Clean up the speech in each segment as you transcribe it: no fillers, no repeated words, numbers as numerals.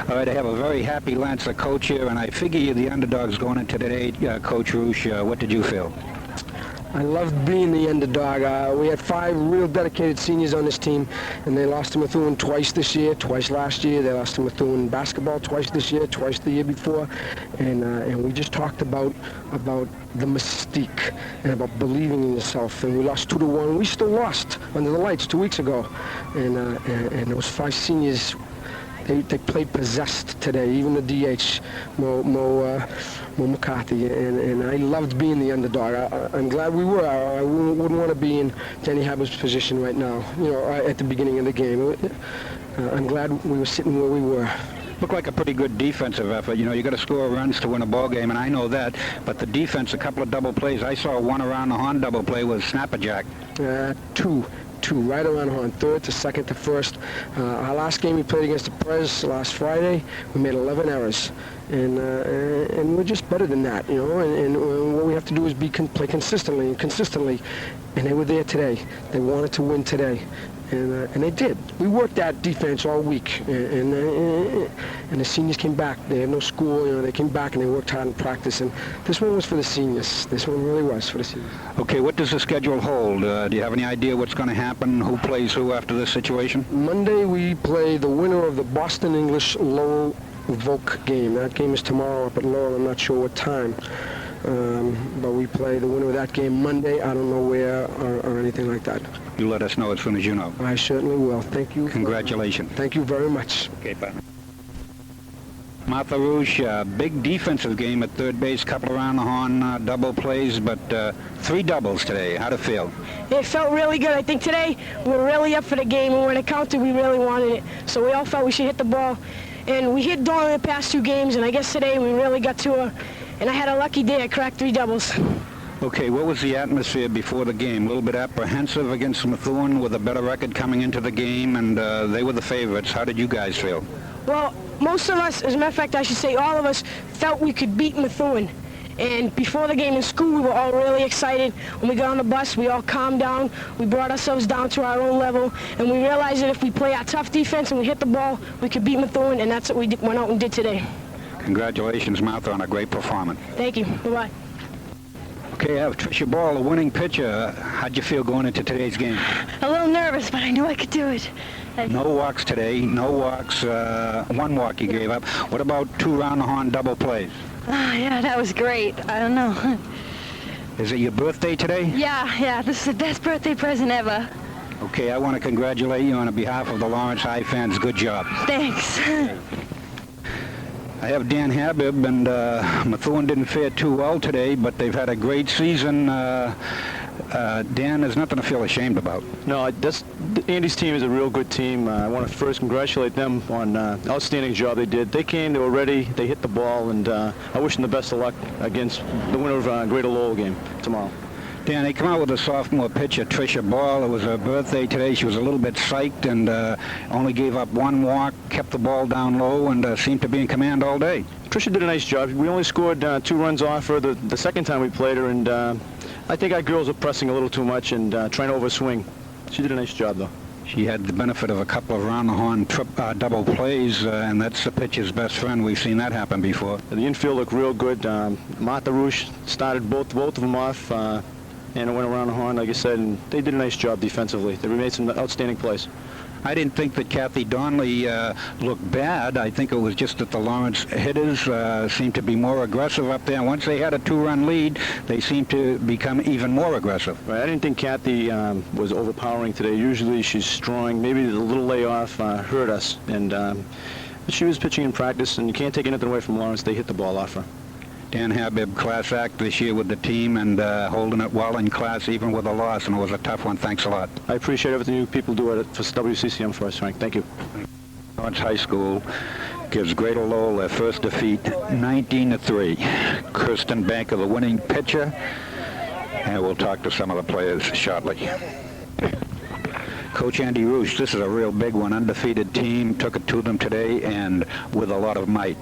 All right, I have a very happy Lancer coach here, and I figure you're the underdogs going into today. Coach Reusch, what did you feel? I loved being the underdog. We had 5 real dedicated seniors on this team, and they lost to Methuen twice this year, twice last year. They lost to Methuen basketball twice this year, twice the year before, and we just talked about the mystique and about believing in yourself. And we lost 2-1. We still lost under the lights 2 weeks ago, and those 5 seniors. They played possessed today, even the DH, McCarthy, and I loved being the underdog. I'm glad we were. I wouldn't want to be in Denny Habber's position right now, at the beginning of the game. I'm glad we were sitting where we were. Looked like a pretty good defensive effort. You got to score runs to win a ball game, and I know that. But the defense, a couple of double plays. I saw one around the horn double play was snap-a-jack. 2 right around the horn, 3rd to 2nd to 1st. Our last game we played against the Prez last Friday, we made 11 errors, and we're just better than that, and what we have to do is play consistently, and they were there today. They wanted to win today, and they did. We worked that defense all week, and the seniors came back. They had no school, they came back and they worked hard in practice, and this one was for the seniors. This one really was for the seniors. Okay, what does the schedule hold? Do you have any idea what's going to happen? Who plays who after this situation? Monday we play the winner of the Boston English Lowell Volk game. That game is tomorrow up at Lowell. I'm not sure what time. But we play the winner of that game Monday. I don't know where or anything like that. You let us know as soon as you know. I certainly will. Thank you. Congratulations. Thank you very much. Okay, bye. Martha Reusch, big defensive game at third base, couple around the horn, double plays, but 3 doubles today. How'd it feel? It felt really good. I think today we were really up for the game, and when it counted, we really wanted it. So we all felt we should hit the ball. And we hit Dawn in the past 2 games, and I guess today we really got to her. And I had a lucky day. I cracked 3 doubles. Okay, what was the atmosphere before the game? A little bit apprehensive against Methuen with a better record coming into the game, and they were the favorites. How did you guys feel? Well, most of us, as a matter of fact, I should say all of us, felt we could beat Methuen. And before the game in school, we were all really excited. When we got on the bus, we all calmed down. We brought ourselves down to our own level, and we realized that if we play our tough defense and we hit the ball, we could beat Methuen, and that's what we went out and did today. Congratulations, Martha, on a great performance. Thank you. Bye-bye. Okay, I have Tricia Ball, a winning pitcher. How'd you feel going into today's game? A little nervous, but I knew I could do it. No walks today, no walks. 1 walk you gave up. What about 2 round the horn double plays? Yeah, that was great. I don't know. Is it your birthday today? Yeah, this is the best birthday present ever. Okay, I want to congratulate you on behalf of the Lawrence High fans. Good job. Thanks. I have Dan Habib, and Methuen didn't fare too well today, but they've had a great season. Dan, there's nothing to feel ashamed about. No, Andy's team is a real good team. I want to first congratulate them on outstanding job they did. They came, they were ready, they hit the ball, and I wish them the best of luck against the winner of Greater Lowell game tomorrow. Dan, they come out with a sophomore pitcher, Tricia Ball. It was her birthday today. She was a little bit psyched and only gave up 1 walk, kept the ball down low, and seemed to be in command all day. Tricia did a nice job. We only scored 2 runs off her the second time we played her, and I think our girls are pressing a little too much and trying to overswing. She did a nice job, though. She had the benefit of a couple of round-the-horn double plays, and that's the pitcher's best friend. We've seen that happen before. The infield looked real good. Martha Reusch started both of them off, and it went around the horn, like I said, and they did a nice job defensively. They made some outstanding plays. I didn't think that Kathy Donnelly looked bad. I think it was just that the Lawrence hitters seemed to be more aggressive up there. Once they had a 2-run lead, they seemed to become even more aggressive. Right. I didn't think Kathy was overpowering today. Usually she's strong. Maybe the little layoff hurt us. But she was pitching in practice, and you can't take anything away from Lawrence. They hit the ball off her. Dan Habib, class act this year with the team, and holding it well in class even with a loss, and it was a tough one. Thanks a lot. I appreciate everything you people do for WCCM for us, Frank. Thank you. Lawrence High School gives Greater Lowell their first defeat, 19-3. Kirsten Banker, the winning pitcher, and we'll talk to some of the players shortly. Coach Andy Reusch, this is a real big one. Undefeated team, took it to them today, and with a lot of might.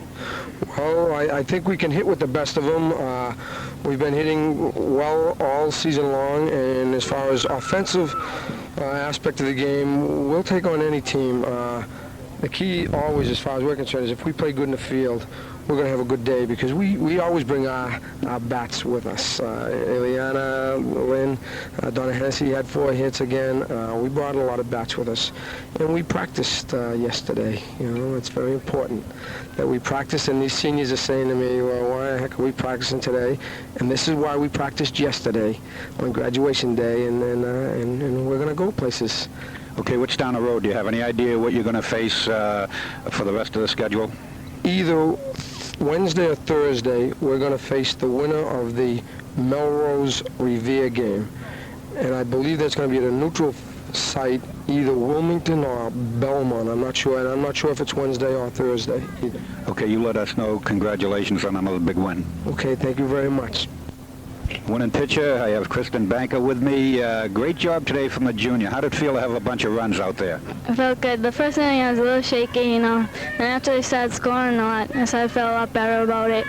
Well, I think we can hit with the best of them. We've been hitting well all season long, and as far as offensive aspect of the game, we'll take on any team. the key always, as far as we're concerned, is if we play good in the field, we're going to have a good day, because we always bring our bats with us. Illiana, Lynn, Donna Hennessy had 4 hits again. We brought a lot of bats with us. And we practiced yesterday. You know, it's very important that we practice. And these seniors are saying to me, well, why the heck are we practicing today? And this is why we practiced yesterday on graduation day, and we're going to go places. Okay, what's down the road? Do you have any idea what you're going to face for the rest of the schedule? Either Wednesday or Thursday, we're going to face the winner of the Melrose Revere game. And I believe that's going to be at a neutral site, either Wilmington or Belmont. I'm not sure, and I'm not sure if it's Wednesday or Thursday either. Okay, you let us know. Congratulations on another big win. Okay, thank you very much. Winning pitcher, I have Kristen Banker with me. Great job today from the junior. How did it feel to have a bunch of runs out there? I felt good. The first inning I was a little shaky, you know, and after they started scoring a lot, I felt a lot better about it.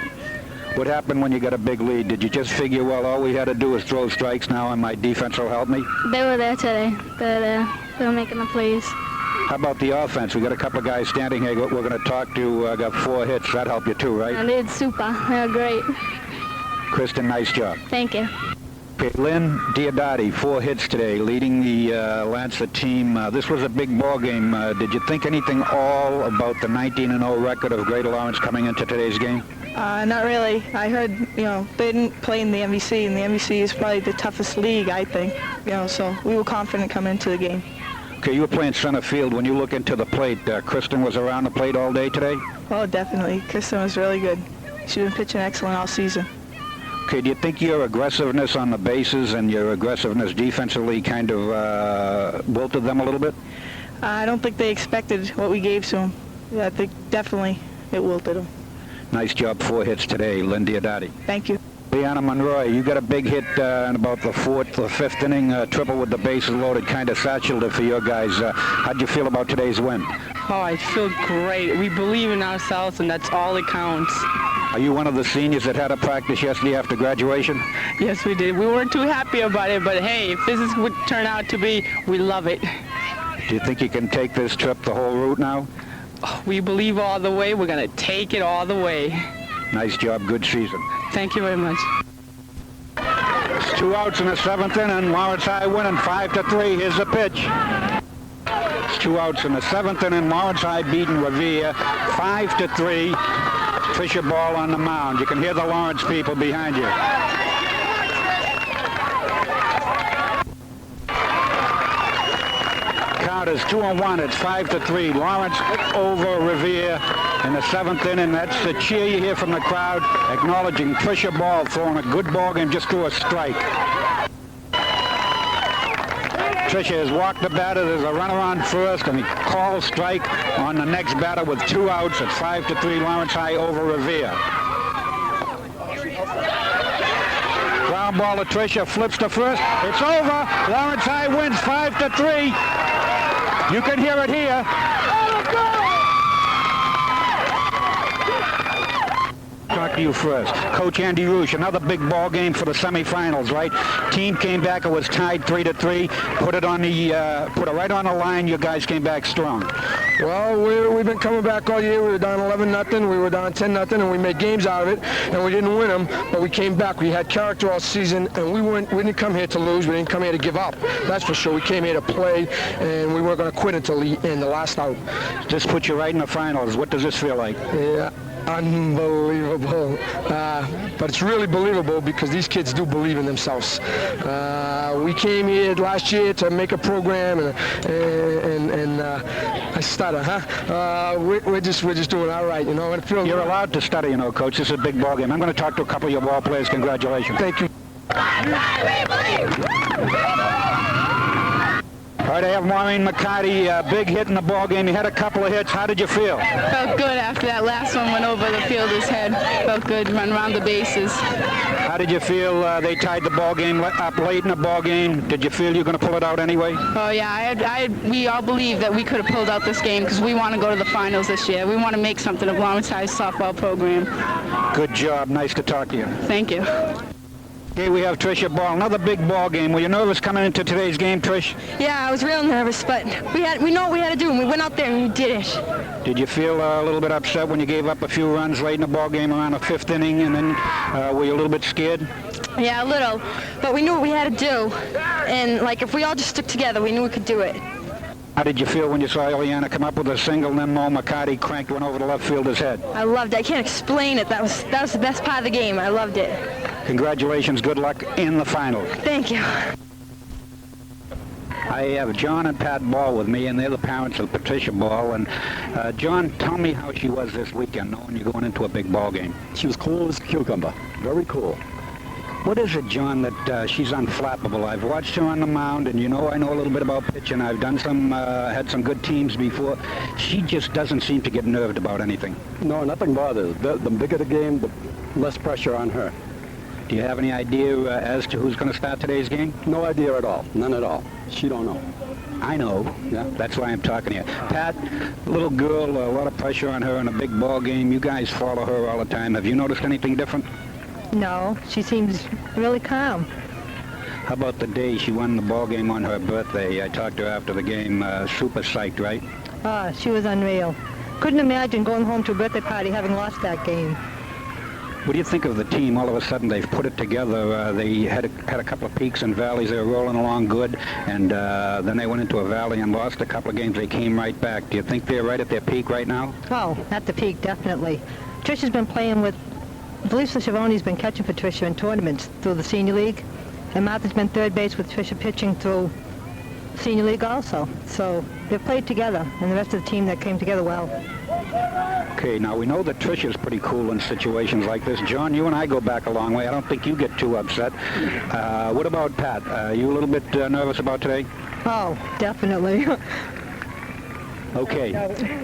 What happened when you got a big lead? Did you just figure, well, all we had to do is throw strikes now and my defense will help me? They were there today. They were making the plays. How about the offense? We got a couple of guys standing here we're going to talk to. Got 4 hits. That helped you too, right? And they did super. They were great. Kristen, nice job. Thank you. Okay, Lynn Diodati, 4 hits today, leading the Lancer team. This was a big ball game. Did you think anything all about the 19-0 record of Greater Lawrence coming into today's game? Not really. I heard, you know, they didn't play in the MVC, and the MVC is probably the toughest league, I think. You know, so we were confident coming into the game. Okay, you were playing center field. When you look into the plate, Kristen was around the plate all day today? Oh, definitely. Kristen was really good. She's been pitching excellent all season. Okay, do you think your aggressiveness on the bases and your aggressiveness defensively kind of wilted them a little bit? I don't think they expected what we gave to them. Yeah, I think definitely it wilted them. Nice job, 4 hits today, Lynn Diodati. Thank you. Illiana Monroy, you got a big hit in about the 4th or 5th inning, triple with the bases loaded, kind of satchelled it for your guys. How'd you feel about today's win? Oh, I feel great. We believe in ourselves, and that's all that counts. Are you one of the seniors that had a practice yesterday after graduation? Yes, we did. We weren't too happy about it, but hey, if this is what it turned out to be, we love it. Do you think you can take this trip the whole route now? Oh, we believe all the way. We're going to take it all the way. Nice job. Good season. Thank you very much. It's 2 outs in the 7th inning. Lawrence High winning 5-3. Here's the pitch. It's 2 outs in the 7th inning. Lawrence High beating Revere 5-3. Trisha Ball on the mound. You can hear the Lawrence people behind you. Count is 2-1. It's 5-3. Lawrence over Revere in the 7th inning. That's the cheer you hear from the crowd, acknowledging Trisha Ball throwing a good ball game, just threw a strike. Trisha has walked the batter. There's a runner on first, and he calls strike on the next batter with 2 outs. It's 5-3. Lawrence High over Revere. Ground ball to Trisha, flips to first. It's over. Lawrence High wins 5-3. You can hear it here. Talk to you first. Coach Andy Reusch, another big ball game for the semifinals, right? Team came back, it was tied 3-3. Put it right on the line. You guys came back strong. Well, we've been coming back all year. We were down 11-0. We were down 10-0, and we made games out of it, and we didn't win them, but we came back. We had character all season, and we didn't come here to lose. We didn't come here to give up. That's for sure. We came here to play, and we weren't going to quit until the end, the last out. This puts you right in the finals. What does this feel like? Yeah. Unbelievable. But it's really believable because these kids do believe in themselves. We came here last year to make a program, and I stutter, huh? We're just doing all right, you know. And you're allowed to stutter, you know, Coach. This is a big ball game. I'm going to talk to a couple of your ball players. Congratulations. Thank you. All right, I have Maureen McCarthy, big hit in the ball game. You had a couple of hits. How did you feel? Felt good after that last one went over the fielder's head. Felt good, run around the bases. How did you feel they tied the ball game up late in the ball game? Did you feel you're going to pull it out anyway? Oh, yeah. We all believe that we could have pulled out this game because we want to go to the finals this year. We want to make something of Lawrence High's softball program. Good job. Nice to talk to you. Thank you. Okay, we have Tricia Ball, another big ball game. Were you nervous coming into today's game, Trish? Yeah, I was real nervous, but we know what we had to do, and we went out there and we did it. Did you feel a little bit upset when you gave up a few runs late in the ball game around the 5th inning, and then were you a little bit scared? Yeah, a little, but we knew what we had to do, and like if we all just stuck together, we knew we could do it. How did you feel when you saw Illiana come up with a single, and then McCarthy cranked one over the left fielder's head? I loved it. I can't explain it. That was the best part of the game. I loved it. Congratulations. Good luck in the final. Thank you. I have John and Pat Ball with me, and they're the parents of Patricia Ball. And John, tell me how she was this weekend, knowing you're going into a big ball game. She was cool as a cucumber. Very cool. What is it, John, that she's unflappable? I've watched her on the mound, and I know a little bit about pitching. I've done had some good teams before. She just doesn't seem to get nerved about anything. No, nothing bothers. The bigger the game, the less pressure on her. Do you have any idea as to who's going to start today's game? No idea at all. None at all. She don't know. I know. Yeah. That's why I'm talking to you. Pat, little girl, a lot of pressure on her in a big ball game. You guys follow her all the time. Have you noticed anything different? No, she seems really calm. How about the day she won the ball game on her birthday? I talked to her after the game. Super psyched, right? Ah, she was unreal. Couldn't imagine going home to a birthday party having lost that game. What do you think of the team? All of a sudden, they've put it together. They had a couple of peaks and valleys. They were rolling along good, and then they went into a valley and lost a couple of games. They came right back. Do you think they're right at their peak right now? Oh, at the peak, definitely. Tricia's been playing with, I believe Schiavone's been catching for Tricia in tournaments through the Senior League, and Martha's been third base with Tricia pitching through Senior League also. So they've played together, and the rest of the team that came together well. Okay, now we know that Tricia's pretty cool in situations like this. John, you and I go back a long way. I don't think you get too upset. What about Pat? You a little bit nervous about today? Oh, definitely. Okay,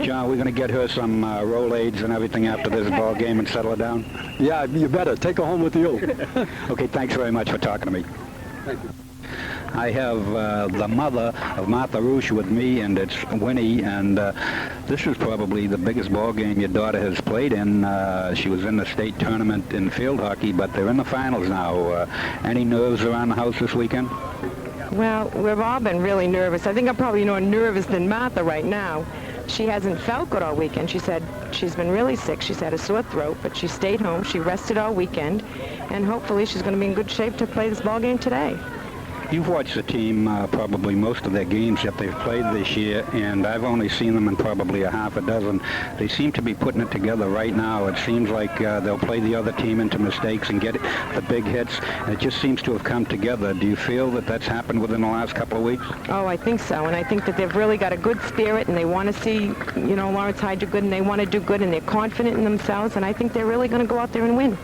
John, we're going to get her some Rolaids and everything after this ball game and settle her down? Yeah, you better. Take her home with you. Okay, thanks very much for talking to me. Thank you. I have the mother of Martha Reusch with me, and it's Winnie, and this is probably the biggest ball game your daughter has played in. She was in the state tournament in field hockey, but they're in the finals now. Any nerves around the house this weekend? Well, we've all been really nervous. I think I'm probably more nervous than Martha right now. She hasn't felt good all weekend. She said she's been really sick. She's had a sore throat, but she stayed home. She rested all weekend, and hopefully she's going to be in good shape to play this ball game today. You've watched the team probably most of their games that they've played this year, and I've only seen them in probably a half a dozen. They seem to be putting it together right now. It seems like they'll play the other team into mistakes and get the big hits. And it just seems to have come together. Do you feel that that's happened within the last couple of weeks? Oh, I think so, and I think that they've really got a good spirit, and they want to see, Lawrence High do good, and they want to do good, and they're confident in themselves, and I think they're really going to go out there and win.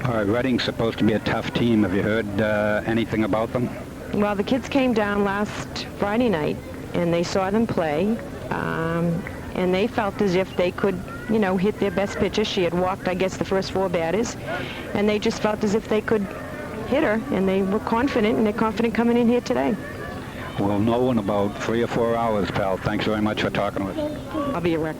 All right, Reading's supposed to be a tough team. Have you heard anything about them? Well, the kids came down last Friday night, and they saw them play, and they felt as if they could, hit their best pitches. She had walked, I guess, the first 4 batters, and they just felt as if they could hit her, and they were confident, and they're confident coming in here today. We'll know in about 3 or 4 hours, pal. Thanks very much for talking with us. I'll be a wreck.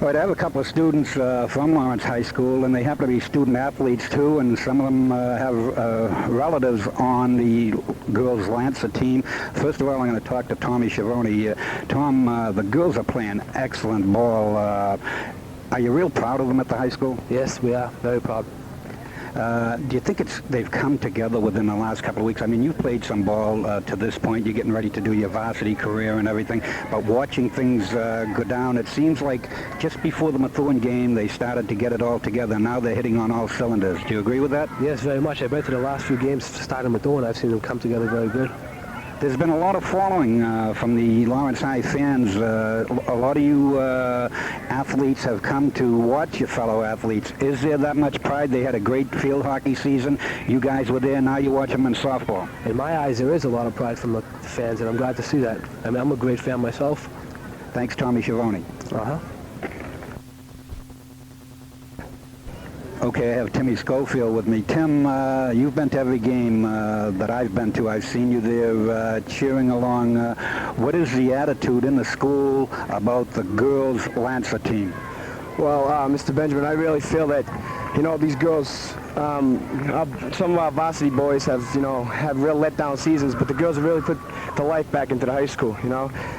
All right, I have a couple of students from Lawrence High School, and they happen to be student athletes too, and some of them have relatives on the girls' Lancer team. First of all, I'm going to talk to Tommy Schiavone. Tom, the girls are playing excellent ball. Are you real proud of them at the high school? Yes, we are. Very proud. Do you think they've come together within the last couple of weeks? I mean, you've played some ball to this point. You're getting ready to do your varsity career and everything. But watching things go down, it seems like just before the Methuen game, they started to get it all together. Now they're hitting on all cylinders. Do you agree with that? Yes, very much. I've been to the last few games starting Methuen. I've seen them come together very good. There's been a lot of following from the Lawrence High fans. A lot of you athletes have come to watch your fellow athletes. Is there that much pride? They had a great field hockey season. You guys were there. Now you watch them in softball. In my eyes, there is a lot of pride from the fans, and I'm glad to see that. I mean, I'm a great fan myself. Thanks, Tommy Schiavone. Uh-huh. Okay, I have Timmy Schofield with me. Tim, you've been to every game that I've been to. I've seen you there cheering along. What is the attitude in the school about the girls' Lancer team? Well, Mr. Benjamin, I really feel that, these girls Some of our varsity boys have real letdown seasons, but the girls have really put the life back into the high school,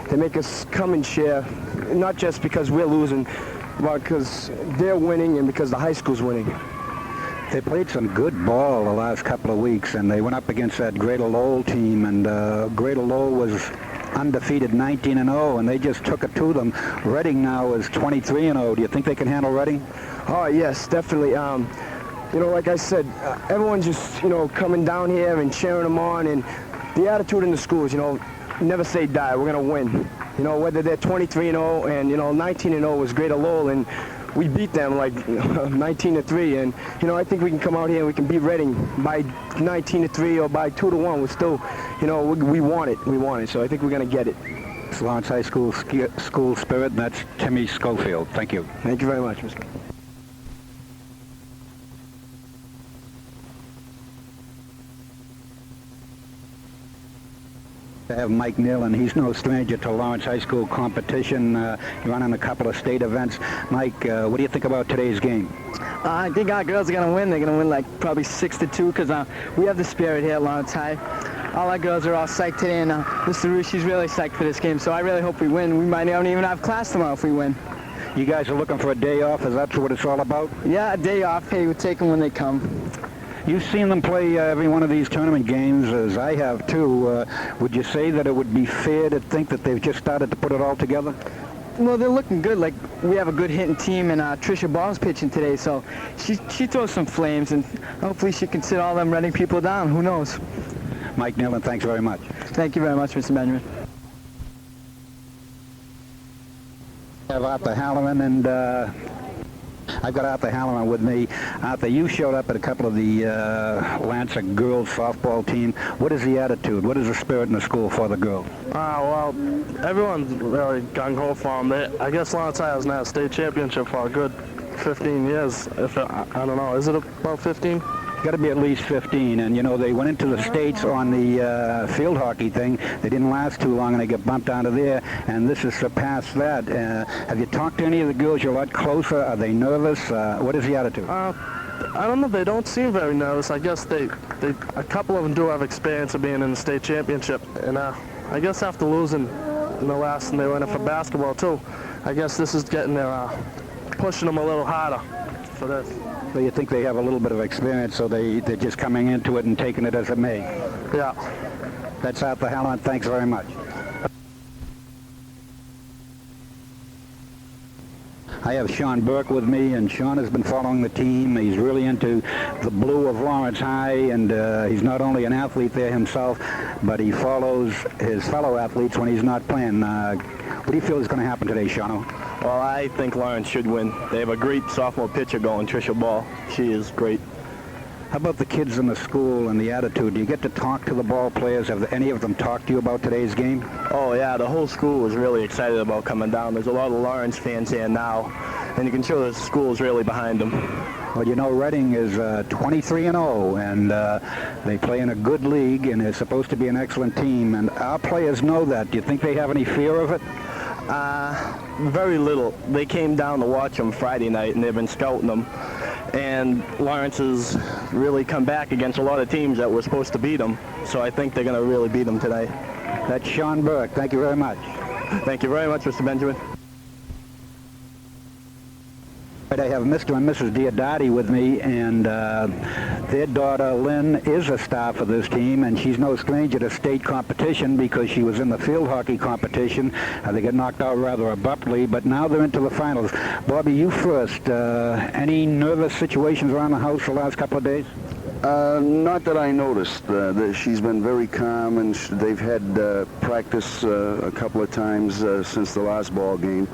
They make us come and share, not just because we're losing, but because they're winning and because the high school's winning. They played some good ball the last couple of weeks, and they went up against that Greater Lowell team, and Greater Lowell was undefeated 19-0, and they just took it to them. Reading now is 23-0. Do you think they can handle Reading? Oh, yes, definitely. Like I said, everyone's just, coming down here and cheering them on, and the attitude in the schools, never say die, we're going to win. Whether they're 23-0 and, 19-0 was Greater Lowell, and we beat them like 19-3, and, I think we can come out here and we can beat Reading by 19-3 or by 2-1. We're still, we want it, so I think we're going to get it. It's Lawrence High School school spirit, and that's Timmy Schofield. Thank you. Thank you very much, Mr. To have Mike Neal, and he's no stranger to Lawrence High School competition, running a couple of state events. Mike, what do you think about today's game? I think our girls are going to win. They're going to win like probably 6-2 because we have the spirit here at Lawrence High. All our girls are all psyched today, and Mr. Reusch is really psyched for this game, so I really hope we win. We might not even have class tomorrow if we win. You guys are looking for a day off? Is that what it's all about? Yeah, a day off. Hey, we'll take them when they come. You've seen them play every one of these tournament games, as I have too. Would you say that it would be fair to think that they've just started to put it all together? Well, they're looking good. Like, we have a good hitting team, and Tricia Ball's pitching today, so she throws some flames, and hopefully she can sit all them Reading people down. Who knows? Mike Nealon, thanks very much. Thank you very much, Mr. Benjamin. I have Artie Halloran, and I've got Artie Halloran with me. Artie, you showed up at a couple of the Lancer girls softball team. What is the attitude? What is the spirit in the school for the girls? Well, everyone's really gung-ho for them. I guess Lawrence High hasn't had a state championship for a good 15 years. I don't know, is it about 15? Got to be at least 15, and they went into the States on the field hockey thing. They didn't last too long, and they got bumped out of there, and this has surpassed that. Have you talked to any of the girls? You're a lot closer. Are they nervous? What is the attitude? I don't know. They don't seem very nervous. I guess a couple of them do have experience of being in the state championship, and I guess after losing in the last, and they went in for basketball too, I guess this is getting their pushing them a little harder for this. So you think they have a little bit of experience, so they're just coming into it and taking it as it may? Yeah. That's Artie Halloran. Thanks very much. I have Sean Burke with me, and Sean has been following the team. He's really into the blue of Lawrence High, and he's not only an athlete there himself, but he follows his fellow athletes when he's not playing. What do you feel is going to happen today, Sean? Well, I think Lawrence should win. They have a great sophomore pitcher going, Tricia Ball. She is great. How about the kids in the school and the attitude? Do you get to talk to the ball players? Have any of them talked to you about today's game? Oh, yeah, the whole school is really excited about coming down. There's a lot of Lawrence fans here now, and you can show the school is really behind them. Well, Reading is 23-0, and they play in a good league, and they're supposed to be an excellent team, and our players know that. Do you think they have any fear of it? Very little. They came down to watch them Friday night, and they've been scouting them. And Lawrence has really come back against a lot of teams that were supposed to beat them. So I think they're going to really beat them today. That's Sean Burke. Thank you very much. Thank you very much, Mr. Benjamin. I have Mr. and Mrs. Diodati with me, and their daughter Lynn is a star for this team, and she's no stranger to state competition because she was in the field hockey competition. They got knocked out rather abruptly, but now they're into the finals. Bobby, you first. Any nervous situations around the house the last couple of days? Not that I noticed. She's been very calm, and they've had practice a couple of times since the last ball game,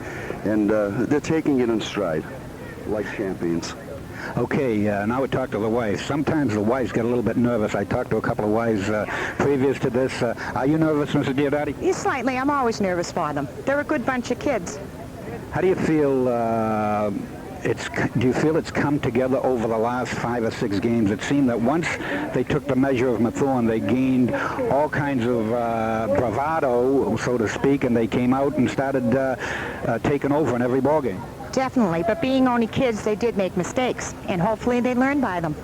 and they're taking it in stride, like champions. Okay, now we talk to the wives. Sometimes the wives get a little bit nervous. I talked to a couple of wives previous to this. Are you nervous, Mrs. Diodati? Yeah, slightly. I'm always nervous for them. They're a good bunch of kids. How do you feel do you feel it's come together over the last 5 or 6 games? It seemed that once they took the measure of Methuen, they gained all kinds of bravado, so to speak, and they came out and started taking over in every ball game. Definitely, but being only kids, they did make mistakes, and hopefully they learn by them.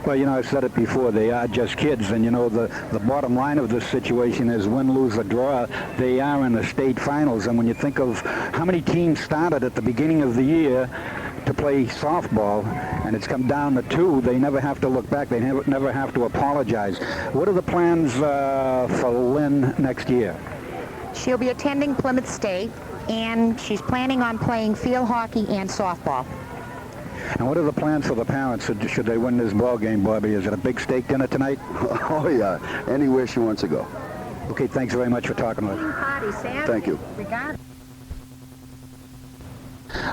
Well, you know, I've said it before, they are just kids, and you know, the bottom line of this situation is win, lose, or draw, they are in the state finals, and when you think of how many teams started at the beginning of the year to play softball, and it's come down to 2, they never have to look back, they never have to apologize. What are the plans for Lynn next year? She'll be attending Plymouth State, and she's planning on playing field hockey and softball. And what are the plans for the parents should they win this ball game, Bobby? Is it a big steak dinner tonight? Oh, yeah. Anywhere she wants to go. Okay, thanks very much for talking with us. Thank you.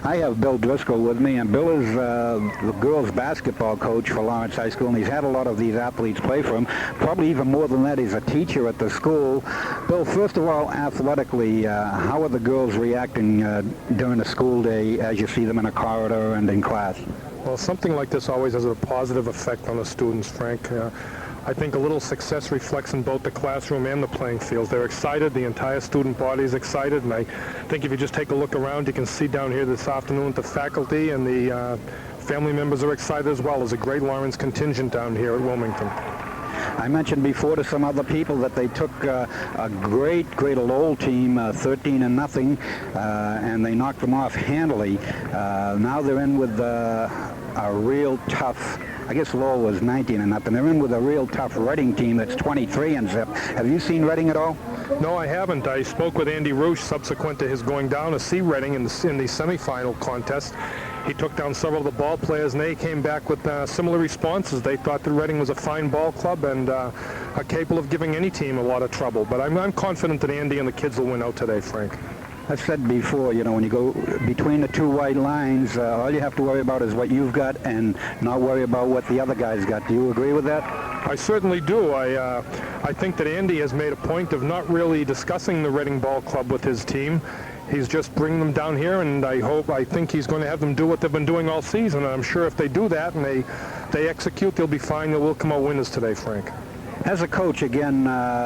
I have Bill Driscoll with me, and Bill is the girls' basketball coach for Lawrence High School, and he's had a lot of these athletes play for him. Probably even more than that, he's a teacher at the school. Bill, first of all, athletically, how are the girls reacting during the school day as you see them in a corridor and in class? Well, something like this always has a positive effect on the students, Frank. I think a little success reflects in both the classroom and the playing fields. They're excited. The entire student body is excited. And I think if you just take a look around, you can see down here this afternoon the faculty and the family members are excited as well. There's a great Lawrence contingent down here at Wilmington. I mentioned before to some other people that they took a great Lowell team, 13-0, and they knocked them off handily. Now they're in with a real tough, I guess Lowell was 19-0. They're in with a real tough Reading team that's 23-0. Have you seen Reading at all? No, I haven't. I spoke with Andy Reusch subsequent to his going down to see Reading in the semifinal contest. He took down several of the ball players, and they came back with similar responses. They thought that Reading was a fine ball club and are capable of giving any team a lot of trouble. But I'm confident that Andy and the kids will win out today, Frank. I've said before, you know, when you go between the 2 white lines, all you have to worry about is what you've got and not worry about what the other guys got. Do you agree with that? I certainly do. I think that Andy has made a point of not really discussing the Reading Ball Club with his team. He's just bringing them down here, and I think he's going to have them do what they've been doing all season. And I'm sure if they do that and they execute, they'll be fine. They will come out winners today, Frank. As a coach, again,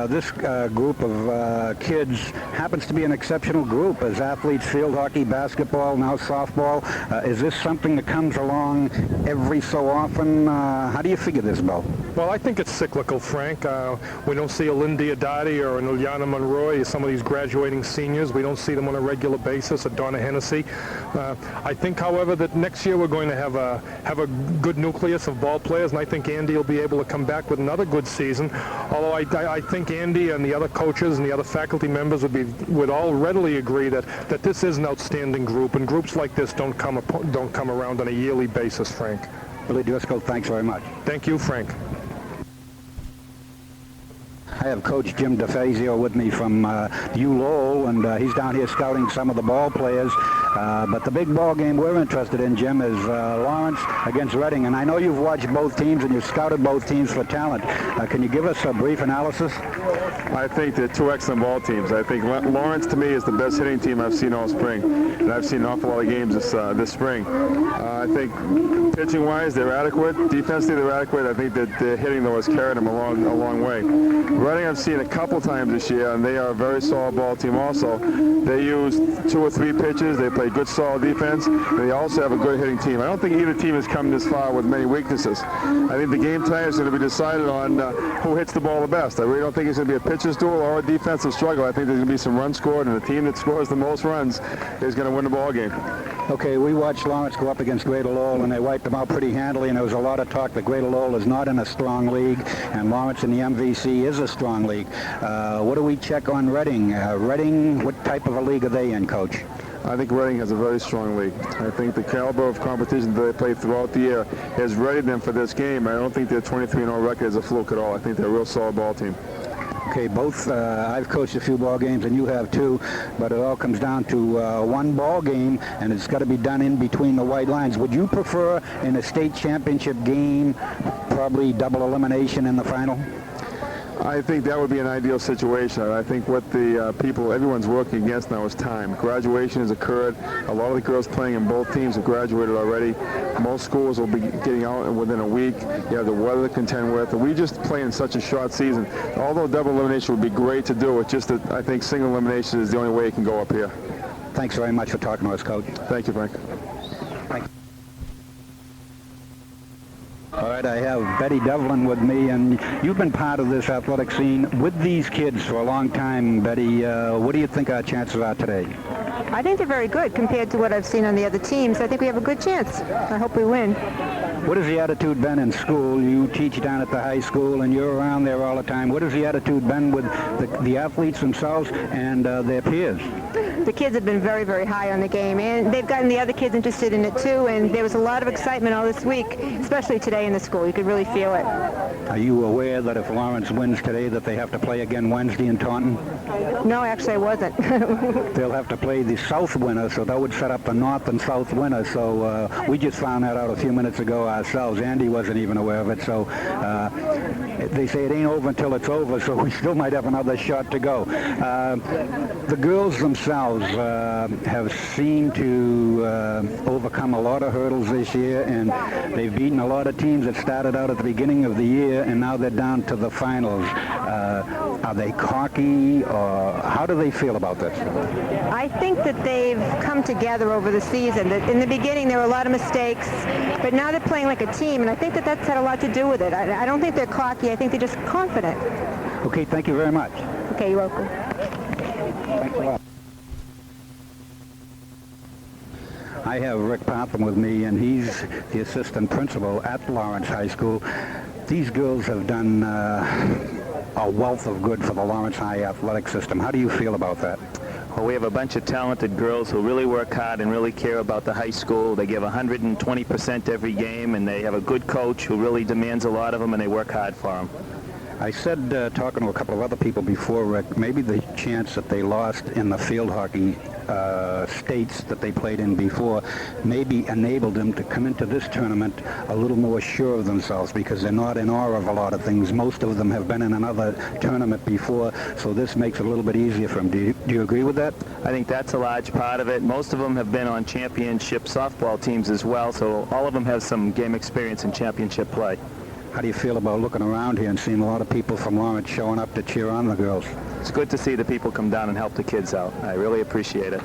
this group of kids happens to be an exceptional group as athletes, field hockey, basketball, now softball. Is this something that comes along every so often? How do you figure this, Bo? Well, I think it's cyclical, Frank. We don't see a Lynn Diodati or an Illiana Monroy, some of these graduating seniors. We don't see them on a regular basis, a Donna Hennessy. I think, however, that next year we're going to have a good nucleus of ball players, and I think Andy will be able to come back with another good season. Although I think Andy and the other coaches and the other faculty members would all readily agree that this is an outstanding group, and groups like this don't come around on a yearly basis, Frank. Billy Driscoll, thanks very much. Thank you, Frank. I have Coach Jim DeFazio with me from Lowell, and he's down here scouting some of the ball players. But the big ball game we're interested in, Jim, is Lawrence against Reading. And I know you've watched both teams and you've scouted both teams for talent. Can you give us a brief analysis? I think they're 2 excellent ball teams. I think Lawrence, to me, is the best hitting team I've seen all spring. And I've seen an awful lot of games this spring. I think pitching-wise, they're adequate. Defensively, they're adequate. I think that their hitting, though, has carried them a long way. Reading I've seen a couple times this year, and they are a very solid ball team also. They use 2 or 3 pitches. They play good, solid defense, and they also have a good hitting team. I don't think either team has come this far with many weaknesses. I think the game tonight is going to be decided on who hits the ball the best. I really don't think it's going to be a pitcher's duel or a defensive struggle. I think there's going to be some runs scored, and the team that scores the most runs is going to win the ball game. Okay, we watched Lawrence go up against Greater Lowell, and they wiped them out pretty handily, and there was a lot of talk that Greater Lowell is not in a strong league, and Lawrence in the MVC is a strong league. What do we check on Reading? Reading, what type of a league are they in, Coach? I think Reading has a very strong league. I think the caliber of competition that they play throughout the year has readied them for this game. I don't think their 23-0 record is a fluke at all. I think they're a real solid ball team. Okay, both, I've coached a few ball games and you have too, but it all comes down to one ball game, and it's got to be done in between the white lines. Would you prefer in a state championship game probably double elimination in the final? I think that would be an ideal situation. I think what everyone's working against now is time. Graduation has occurred. A lot of the girls playing in both teams have graduated already. Most schools will be getting out within a week. You have the weather to contend with. And we just play in such a short season. Although double elimination would be great to do, it's just that I think single elimination is the only way it can go up here. Thanks very much for talking to us, Coach. Thank you, Frank. Thanks. All right, I have Betty Devlin with me, and you've been part of this athletic scene with these kids for a long time. Betty, what do you think our chances are today? I think they're very good compared to what I've seen on the other teams. I think we have a good chance. I hope we win. What has the attitude been in school? You teach down at the high school, and you're around there all the time. What has the attitude been with the athletes themselves and their peers? The kids have been very, very high on the game, and they've gotten the other kids interested in it too, and there was a lot of excitement all this week, especially today in the school. You could really feel it. Are you aware that if Lawrence wins today that they have to play again Wednesday in Taunton? No, actually I wasn't. They'll have to play the South winner, so that would set up the North and South winner. So we just found that out a few minutes ago ourselves. Andy wasn't even aware of it, so they say it ain't over until it's over, so we still might have another shot to go. The girls themselves have seemed to overcome a lot of hurdles this year, and they've beaten a lot of teams that started out at the beginning of the year, and now they're down to the finals. Are they cocky, or how do they feel about this? I think that they've come together over the season. In the beginning, there were a lot of mistakes, but now they're playing like a team, and I think that that's had a lot to do with it. I don't think they're cocky. I think they're just confident. Okay, thank you very much. Okay, you're welcome. Thanks a lot. I have Rick Parthum with me, and he's the assistant principal at Lawrence High School. These girls have done a wealth of good for the Lawrence High athletic system. How do you feel about that? Well, we have a bunch of talented girls who really work hard and really care about the high school. They give 120% every game, and they have a good coach who really demands a lot of them, and they work hard for them. I said, talking to a couple of other people before, Rick, maybe the chance that they lost in the field hockey states that they played in before maybe enabled them to come into this tournament a little more sure of themselves, because they're not in awe of a lot of things. Most of them have been in another tournament before, so this makes it a little bit easier for them. Do you agree with that? I think that's a large part of it. Most of them have been on championship softball teams as well, so all of them have some game experience in championship play. How do you feel about looking around here and seeing a lot of people from Lawrence showing up to cheer on the girls? It's good to see the people come down and help the kids out. I really appreciate it.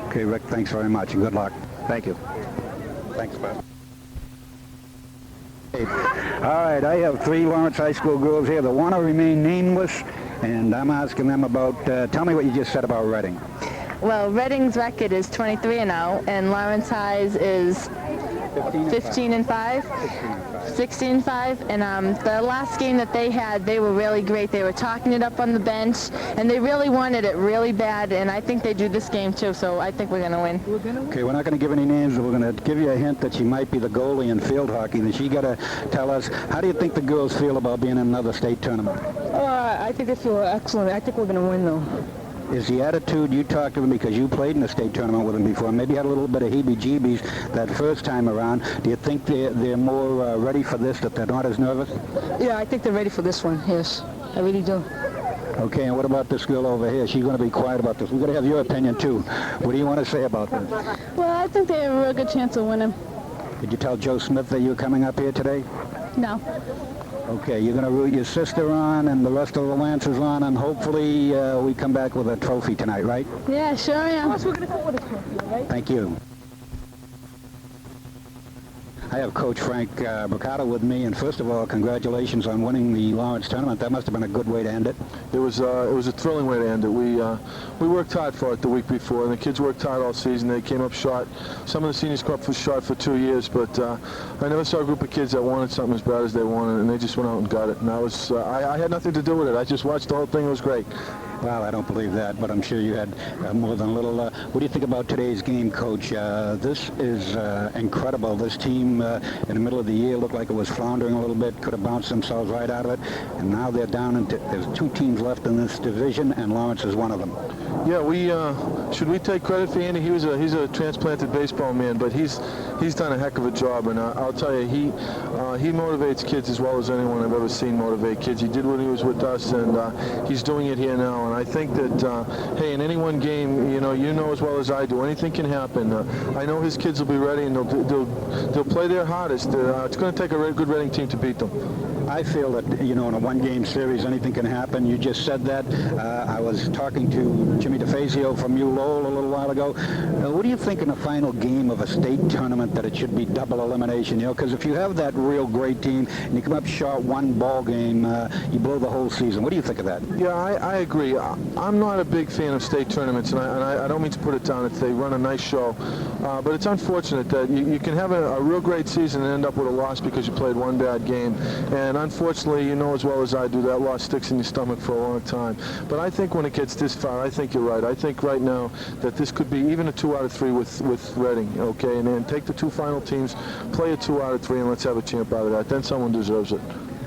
Okay, Rick, thanks very much, and good luck. Thank you. Thanks, Bob. All right, I have 3 Lawrence High School girls here that want to remain nameless, and I'm asking them about, tell me what you just said about Reading. Well, Reading's record is 23-0, and Lawrence High's is 15-5. 16-5, and the last game that they had, they were really great. They were talking it up on the bench, and they really wanted it really bad, and I think they do this game too, so I think we're going to win. Okay, we're not going to give any names, but we're going to give you a hint that she might be the goalie in field hockey. That she got to tell us, how do you think the girls feel about being in another state tournament? I think they feel excellent. I think we're going to win, though. Is the attitude, you talked to them because you played in the state tournament with them before, maybe had a little bit of heebie-jeebies that first time around. Do you think they're more ready for this, that they're not as nervous? Yeah, I think they're ready for this one, yes. I really do. Okay, and what about this girl over here? She's going to be quiet about this. We've got to have your opinion, too. What do you want to say about this? Well, I think they have a real good chance of winning. Did you tell Joe Smith that you were coming up here today? No. Okay, you're going to root your sister on and the rest of the Lancers on, and hopefully we come back with a trophy tonight, right? Yeah, sure am. Plus, we're going to come with a trophy, right? Thank you. I have Coach Frank Burke with me, and first of all, congratulations on winning the Lawrence tournament. That must have been a good way to end it. It was a thrilling way to end it. We worked hard for it the week before, and the kids worked hard all season. They came up short. Some of the seniors came up short for 2 years, but I never saw a group of kids that wanted something as bad as they wanted, and they just went out and got it. And I had nothing to do with it. I just watched the whole thing. It was great. Well, I don't believe that, but I'm sure you had more than a little. What do you think about today's game, Coach? This is incredible. This team in the middle of the year looked like it was floundering a little bit, could have bounced themselves right out of it, and now they're down into, there's 2 teams left in this division, and Lawrence is one of them. Yeah, should we take credit for Andy? He's a transplanted baseball man, but he's done a heck of a job, and I'll tell you, he motivates kids as well as anyone I've ever seen motivate kids. He did when he was with us, and he's doing it here now. And I think that, hey, in any one game, you know as well as I do, anything can happen. I know his kids will be ready, and they'll play their hardest. It's going to take a good Reading team to beat them. I feel that, you know, in a one-game series, anything can happen. You just said that. I was talking to Jimmy DeFazio from U Lowell a little while ago. What do you think in the final game of a state tournament that it should be double elimination? You know, because if you have that real great team and you come up short one ball game, you blow the whole season. What do you think of that? Yeah, I agree. I'm not a big fan of state tournaments, and I don't mean to put it down if they run a nice show, but it's unfortunate that you can have a real great season and end up with a loss because you played one bad game. And unfortunately, you know as well as I do, that loss sticks in your stomach for a long time. But I think when it gets this far, I think you're right. I think right now that this could be even a 2 out of 3 with Reading, okay? And then take the 2 final teams, play a 2 out of 3, and let's have a champ out of that. Then someone deserves it.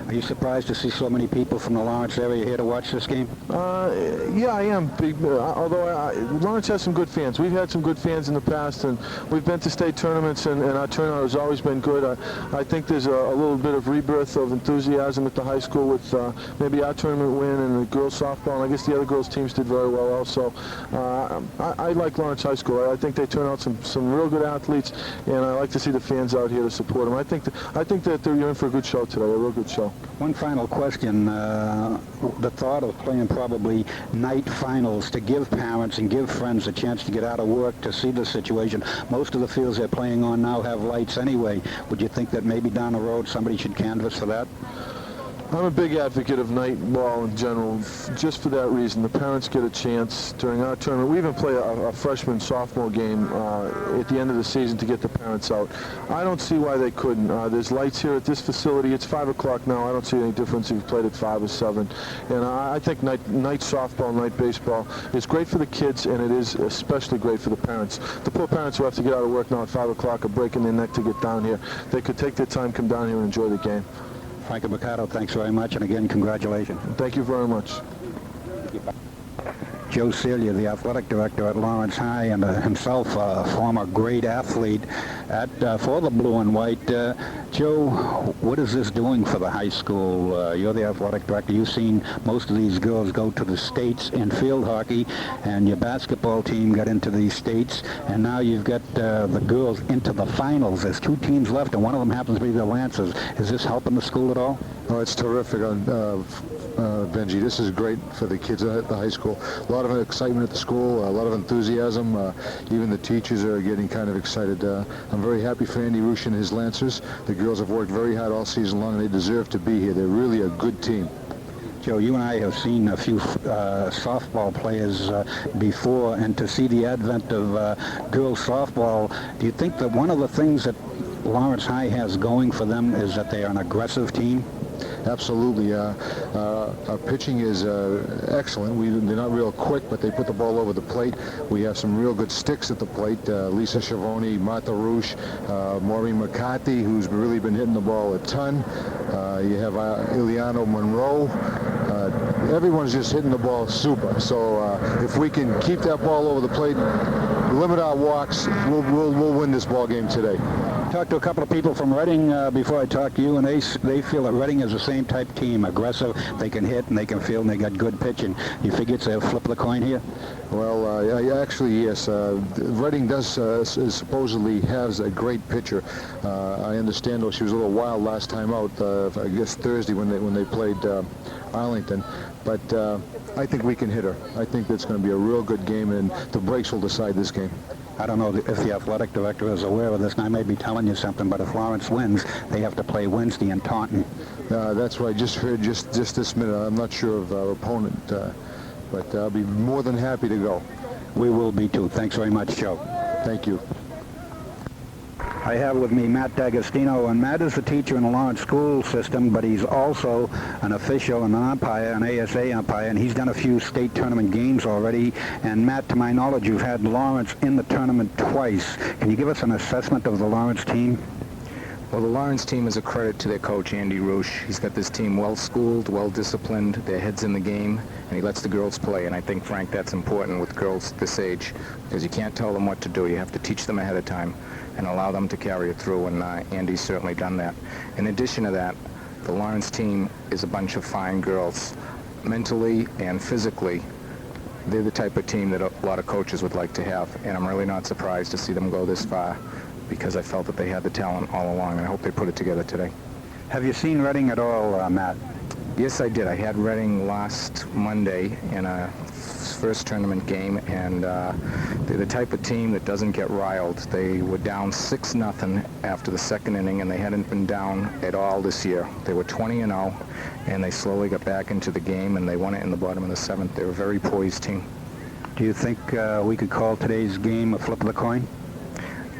Are you surprised to see so many people from the Lawrence area here to watch this game? Yeah, I am. Although Lawrence has some good fans. We've had some good fans in the past, and we've been to state tournaments, and our turnout has always been good. I think there's a little bit of rebirth of enthusiasm at the high school with maybe our tournament win and the girls softball, and I guess the other girls' teams did very well also. I like Lawrence High School. I think they turn out some real good athletes, and I like to see the fans out here to support them. I think that you're in for a good show today, a real good show. One final question. The thought of playing probably night finals to give parents and give friends a chance to get out of work to see the situation. Most of the fields they're playing on now have lights anyway. Would you think that maybe down the road somebody should canvass for that? I'm a big advocate of night ball in general, just for that reason. The parents get a chance during our tournament. We even play a freshman sophomore game at the end of the season to get the parents out. I don't see why they couldn't. There's lights here at this facility. It's 5 o'clock now. I don't see any difference if you played at 5 or 7. And I think night softball, night baseball is great for the kids, and it is especially great for the parents. The poor parents who have to get out of work now at 5 o'clock are breaking their neck to get down here. They could take their time, come down here, and enjoy the game. Frankie Mercado, thanks very much, and again, congratulations. Thank you very much. Joe Celia, the athletic director at Lawrence High, and himself a former great athlete for the blue and white. Joe, what is this doing for the high school? You're the athletic director. You've seen most of these girls go to the states in field hockey, and your basketball team got into the states, and now you've got the girls into the finals. There's 2 teams left, and one of them happens to be the Lancers. Is this helping the school at all? Oh, it's terrific, Benji. This is great for the kids at the high school. A lot of excitement at the school, a lot of enthusiasm. Even the teachers are getting kind of excited. I'm very happy for Andy Reusch and his Lancers. The girls have worked very hard all season long, and they deserve to be here. They're really a good team. Joe, you and I have seen a few softball players before, and to see the advent of girls softball, do you think that one of the things that Lawrence High has going for them is that they are an aggressive team? Absolutely. Our pitching is excellent. They're not real quick, but they put the ball over the plate. We have some real good sticks at the plate. Lisa Schiavone, Martha Reusch, Maureen McCarthy, who's really been hitting the ball a ton. You have Illiana, Monroy. Everyone's just hitting the ball super. So if we can keep that ball over the plate, limit our walks, we'll win this ball game today. Talked to a couple of people from Reading before I talked to you, and they feel that Reading is the same type team, aggressive. They can hit and they can field, and they got good pitching. You figure it's a flip of the coin here? Well, actually, yes. Reading does supposedly has a great pitcher. I understand, though, she was a little wild last time out. I guess Thursday when they played Arlington. But I think we can hit her. I think that's going to be a real good game, and the breaks will decide this game. I don't know if the athletic director is aware of this, and I may be telling you something, but if Lawrence wins, they have to play Wednesday in Taunton. That's what I just heard just this minute. I'm not sure of our opponent, but I'll be more than happy to go. We will be too. Thanks very much, Joe. Thank you. I have with me Matt D'Agostino, and Matt is a teacher in the Lawrence school system, but he's also an official and an umpire, an ASA umpire, and he's done a few state tournament games already. And Matt, to my knowledge, you've had Lawrence in the tournament twice. Can you give us an assessment of the Lawrence team? Well, the Lawrence team is a credit to their coach, Andy Reusch. He's got this team well-schooled, well-disciplined, their heads in the game, and he lets the girls play. And I think, Frank, that's important with girls this age, because you can't tell them what to do. You have to teach them ahead of time and allow them to carry it through, and Andy's certainly done that. In addition to that, the Lawrence team is a bunch of fine girls. Mentally and physically, they're the type of team that a lot of coaches would like to have, and I'm really not surprised to see them go this far, because I felt that they had the talent all along, and I hope they put it together today. Have you seen Reading at all, Matt? Yes, I did. I had Reading last Monday in a first tournament game, and they're the type of team that doesn't get riled. They were down 6-0 after the second inning, and they hadn't been down at all this year. They were 20-0, and they slowly got back into the game, and they won it in the bottom of the seventh. They were a very poised team. Do you think we could call today's game a flip of the coin?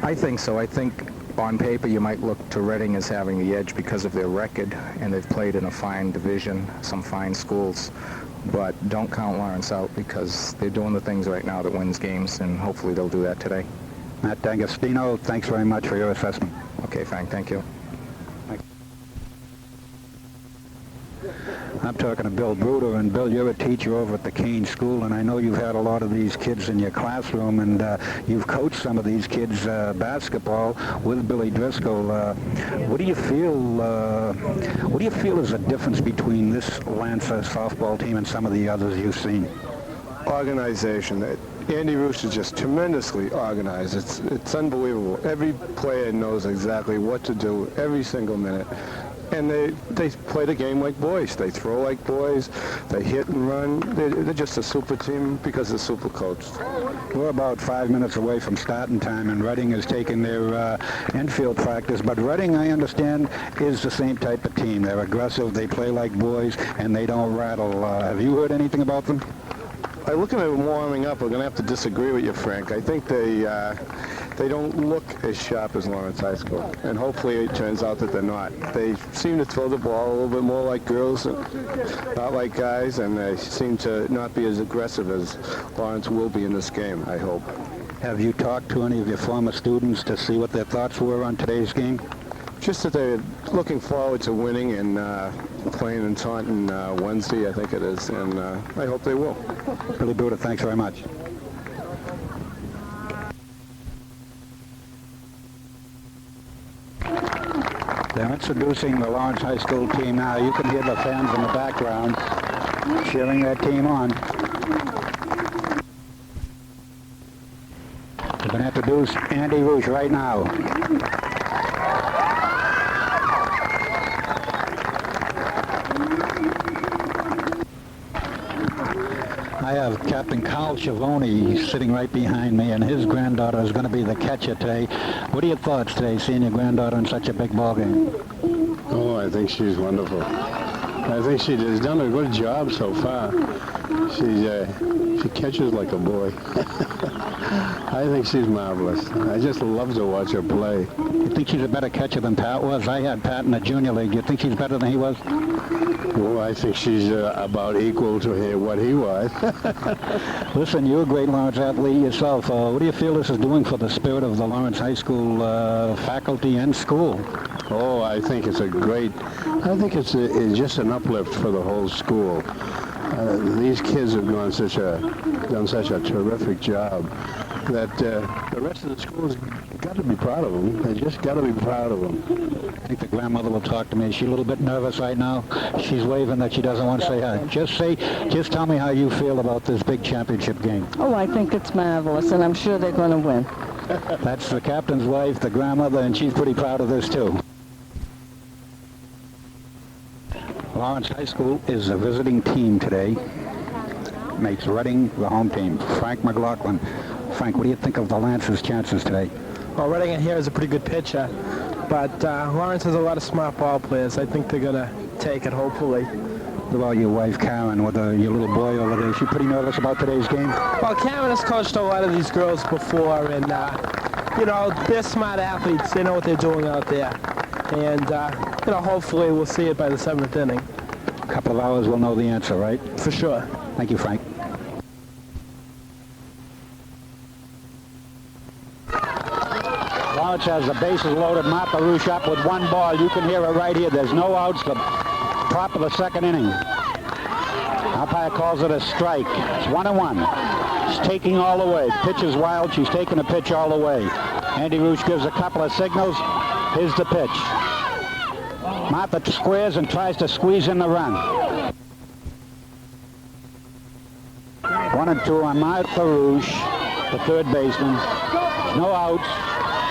I think so. I think on paper you might look to Reading as having the edge because of their record, and they've played in a fine division, some fine schools. But don't count Lawrence out because they're doing the things right now that wins games, and hopefully they'll do that today. Matt D'Agostino, thanks very much for your assessment. Okay, Frank, thank you. I'm talking to Bill Bruder, and Bill, you're a teacher over at the Kane School, and I know you've had a lot of these kids in your classroom, and you've coached some of these kids basketball with Billy Driscoll. What do you feel is the difference between this Lancer softball team and some of the others you've seen? Organization. Andy Reusch is just tremendously organized. It's unbelievable. Every player knows exactly what to do every single minute. And they play the game like boys. They throw like boys. They hit and run. They're just a super team because they're super coached. We're about 5 minutes away from starting time, and Reading has taken their infield practice. But Reading, I understand, is the same type of team. They're aggressive. They play like boys, and they don't rattle. Have you heard anything about them? By looking at them warming up, we're going to have to disagree with you, Frank. I think they don't look as sharp as Lawrence High School, and hopefully it turns out that they're not. They seem to throw the ball a little bit more like girls, not like guys, and they seem to not be as aggressive as Lawrence will be in this game, I hope. Have you talked to any of your former students to see what their thoughts were on today's game? Just that they're looking forward to winning and playing in Taunton Wednesday, I think it is, and I hope they will. Billy Bruder, thanks very much. They're introducing the Lawrence High School team now. You can hear the fans in the background cheering their team on. They're going to introduce Andy Reusch right now. I have Captain Carl Schiavone sitting right behind me, and his granddaughter is going to be the catcher today. What are your thoughts today, seeing your granddaughter in such a big ball game? Oh, I think she's wonderful. I think she has done a good job so far. She catches like a boy. I think she's marvelous. I just love to watch her play. You think she's a better catcher than Pat was? I had Pat in the junior league. You think she's better than he was? Well, I think she's about equal to what he was. Listen, you're a great Lawrence athlete yourself. What do you feel this is doing for the spirit of the Lawrence High School faculty and school? Oh, I think it's it's just an uplift for the whole school. These kids have done such a terrific job that the rest of the school's got to be proud of them. They just got to be proud of them. I think the grandmother will talk to me. Is she a little bit nervous right now? She's waving that she doesn't want to say hi. Just tell me how you feel about this big championship game. Oh, I think it's marvelous, and I'm sure they're going to win. That's the captain's wife, the grandmother, and she's pretty proud of this too. Lawrence High School is the visiting team today. Makes Reading the home team. Frank McLaughlin. Frank, what do you think of the Lancers' chances today? Well, Reading in here is a pretty good pitcher, but Lawrence has a lot of smart ball players. I think they're going to take it, hopefully. What about your wife, Karen, with your little boy over there? Is she pretty nervous about today's game? Well, Karen has coached a lot of these girls before, and, they're smart athletes. They know what they're doing out there. And, hopefully we'll see it by the 7th inning. A couple of hours, we'll know the answer, right? For sure. Thank you, Frank. Lawrence has the bases loaded. Martha Reusch up with one ball. You can hear it right here. There's no outs. The top of the second inning. Umpire calls it a strike. It's 1-1. She's taking all the way. Pitch is wild. She's taking the pitch all the way. Andy Reusch gives a couple of signals. Here's the pitch. Martha squares and tries to squeeze in the run. 1-2 on Martha Reusch, the third baseman. No outs.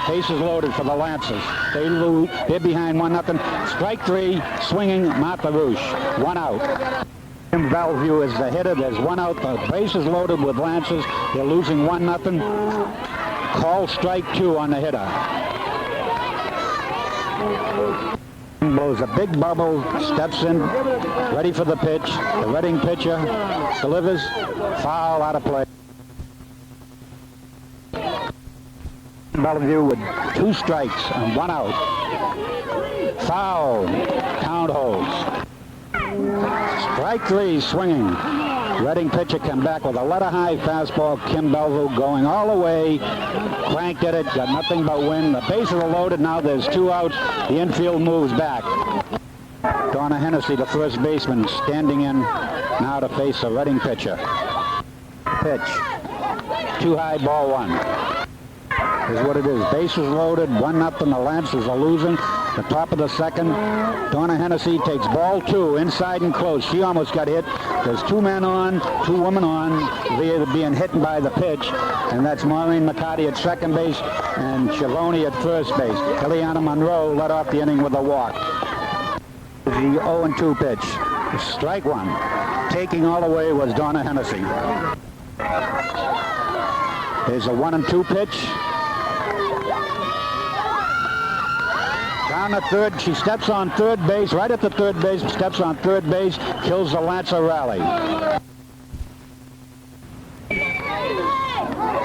Bases loaded for the Lancers. They're behind 1-0. Strike 3, swinging Martha Reusch. 1 out. Tim Bellevue is the hitter. There's 1 out. The bases loaded with Lancers. They're losing 1-0. Call strike 2 on the hitter. Blows a big bubble, steps in, ready for the pitch. The Reading pitcher delivers, foul, out of play. Bellevue with 2 strikes and 1 out. Foul, count holds. Strike 3, swinging. Reading pitcher come back with a letter-high fastball. Kim Bellevue going all the way. Frank did it, got nothing but wind. The bases are loaded now. There's 2 outs. The infield moves back. Donna Hennessy, the first baseman, standing in now to face the Reading pitcher. Pitch. Too high, ball 1. Here's what it is. Bases loaded, 1-0. The Lancers are losing. The top of the second, Donna Hennessy takes ball 2, inside and close. She almost got hit. There's 2 men on, 2 women on. They're being hit by the pitch, and that's Maureen McCarthy at second base and Schiavone at first base. Illiana Monroy led off the inning with a walk. The 0-2 pitch. Strike 1. Taking all the way was Donna Hennessy. There's a 1-2 pitch. Down to third, she steps on third base, right at the third base, steps on third base, kills the Lancer rally.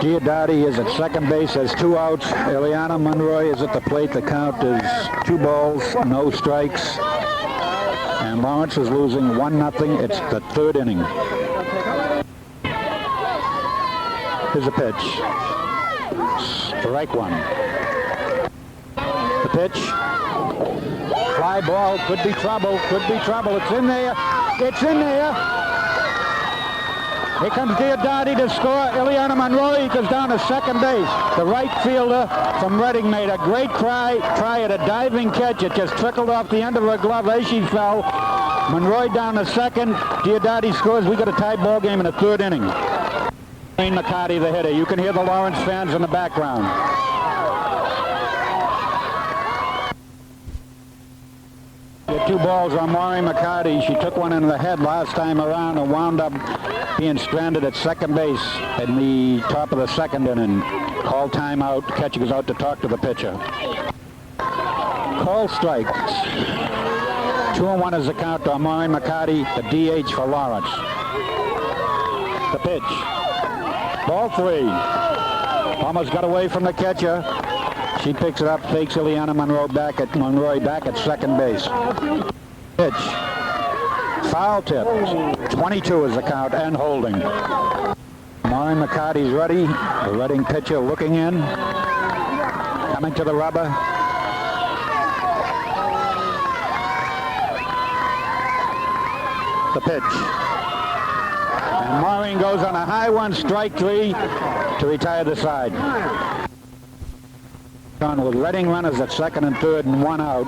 Diodati is at second base, has 2 outs. Illiana Monroy is at the plate. The count is 2 balls, no strikes. And Lawrence is losing 1-0. It's the 3rd inning. Here's a pitch. Strike 1. The pitch. Fly ball, could be trouble, It's in there, it's in there. Here comes Diodati to score. Illiana Monroy goes down to second base. The right fielder from Reading made a great try at a diving catch. It just trickled off the end of her glove as she fell. Monroy down to second. Diodati scores. We got a tied ball game in the 3rd inning. Maureen McCarthy, the hitter. You can hear the Lawrence fans in the background. The 2 balls on Maureen McCarthy. She took one in the head last time around and wound up being stranded at second base in the top of the 2nd inning. Call timeout. The catcher goes out to talk to the pitcher. Call strikes. 2-1 is the count on Maureen McCarthy, the DH for Lawrence. The pitch. Ball 3. Almost got away from the catcher. She picks it up, fakes Illiana Monroy back at second base. Pitch. Foul tip. 22 is the count and holding. Maureen McCarthy's ready. The Reading pitcher looking in. Coming to the rubber. The pitch. And Maureen goes on a high one, strike 3 to retire the side. With Reading runners at second and third and 1 out.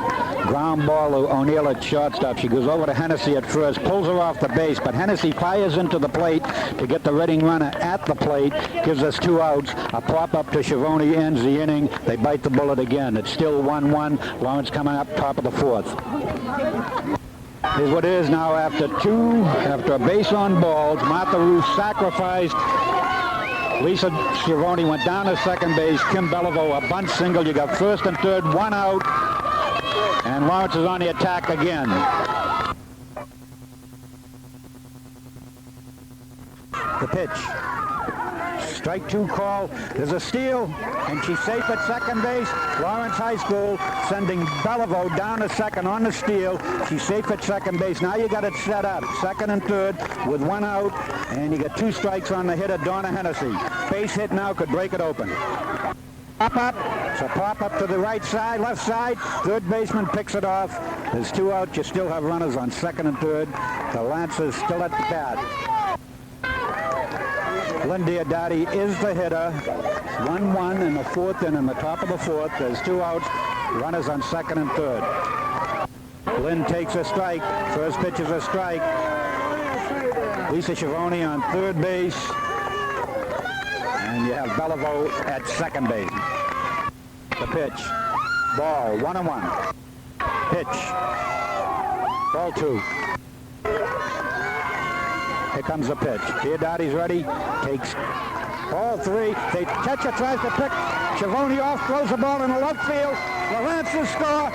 Ground ball to O'Neill at shortstop. She goes over to Hennessy at first, pulls her off the base, but Hennessy fires into the plate to get the Reading runner at the plate, gives us 2 outs. A pop up to Schiavone ends the inning. They bite the bullet again. It's still 1-1. Lawrence coming up top of the 4th. Here's what it is now after a base on balls. Martha Reusch sacrificed. Lisa Schiavone went down to second base. Kim Bellevue, a bunt single. You got first and third, 1 out. And Lawrence is on the attack again. The pitch. Strike 2 call. There's a steal, and she's safe at second base. Lawrence High School sending Bellevue down to second on the steal. She's safe at second base. Now you got it set up. Second and third with 1 out, and you got 2 strikes on the hitter, Donna Hennessy. Base hit now could break it open. Pop up. So pop up to the right side, left side. Third baseman picks it off. There's 2 out. You still have runners on second and third. The Lancers still at the bat. Lynn Diodati is the hitter. 1-1 in the 4th inning, the top of the 4th. There's 2 outs. Runners on second and third. Lynn takes a strike. First pitch is a strike. Lisa Schiavone on third base. And you have Bellevue at second base. The pitch. Ball, 1-1. Pitch. Ball 2. Here comes the pitch. Diodati's ready. Takes ball 3. The catcher tries to pick Schiavone off, throws the ball in the left field. The Lancers score,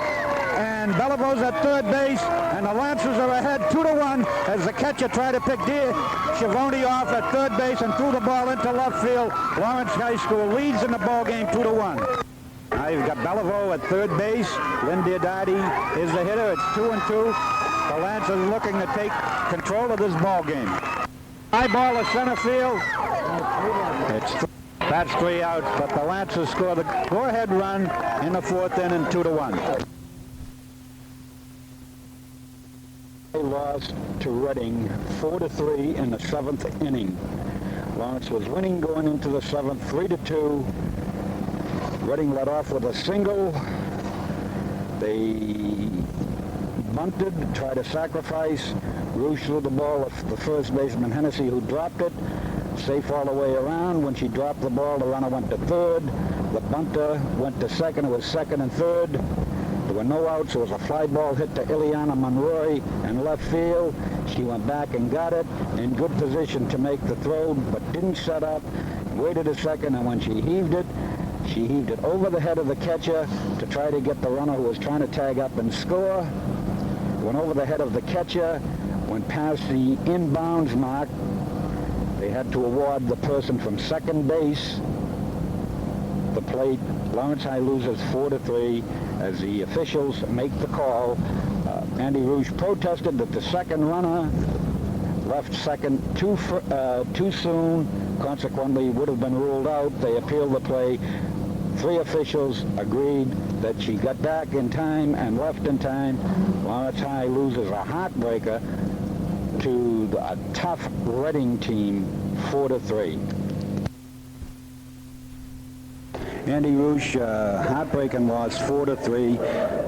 and Belivo's at third base, and the Lancers are ahead 2-1 as the catcher tried to pick Schiavone off at third base and threw the ball into left field. Lawrence High School leads in the ball game 2-1. Now you've got Belivo at third base. Lynn Diodati is the hitter. It's 2-2. The Lancers looking to take control of this ball game. High ball to center field. That's 3 outs, but the Lancers score the go-ahead run in the 4th inning, 2-1. They lost to Reading 4-3 in the 7th inning. Lawrence was winning going into the 7th, 3-2. Reading led off with a single. They bunted, tried to sacrifice. Reusch threw the ball to the first baseman Hennessy, who dropped it. Safe all the way around. When she dropped the ball, the runner went to third. The bunter went to second. It was second and third. There were no outs. It was a fly ball hit to Illiana Monroy in left field. She went back and got it in good position to make the throw, but didn't set up. Waited a second, and when she heaved it over the head of the catcher to try to get the runner who was trying to tag up and score. Went over the head of the catcher, went past the inbounds mark. They had to award the person from second base the plate. Lawrence High loses 4-3 as the officials make the call. Andy Reusch protested that the second runner left second too soon, consequently would have been ruled out. They appealed the play. 3 officials agreed that she got back in time and left in time. Lawrence High loses a heartbreaker to a tough Reading team, 4-3. Andy Reusch, heartbreaking loss, 4-3.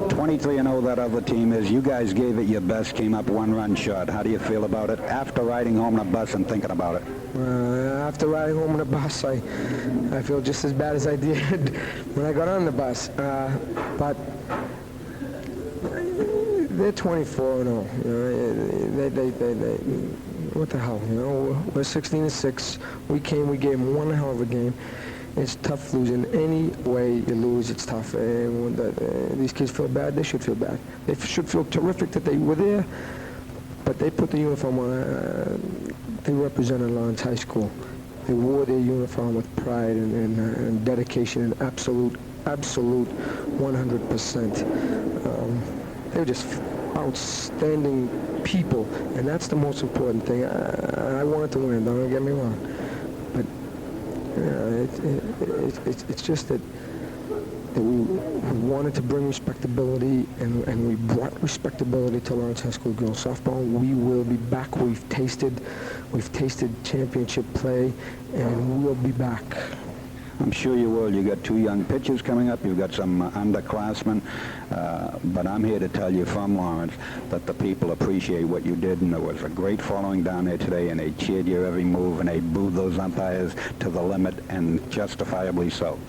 23-0 that other team is. You guys gave it your best, came up 1-run short. How do you feel about it after riding home on a bus and thinking about it? After riding home on the bus, I feel just as bad as I did when I got on the bus. But they're 24-0. They what the hell? We're 16-6. We gave them one hell of a game. It's tough losing. Any way you lose, it's tough. And when these kids feel bad, they should feel bad. They should feel terrific that they were there, but they put the uniform on. They represented Lawrence High School. They wore their uniform with pride and dedication and absolute 100%. They were just outstanding people, and that's the most important thing. I wanted to win, don't get me wrong, but it's just that we wanted to bring respectability, and we brought respectability to Lawrence High School girls softball. We will be back. We've tasted championship play, and we'll be back. I'm sure you will. You got 2 young pitchers coming up. You've got some underclassmen. But I'm here to tell you from Lawrence that the people appreciate what you did, and there was a great following down there today, and they cheered your every move, and they booed those umpires to the limit, and justifiably so.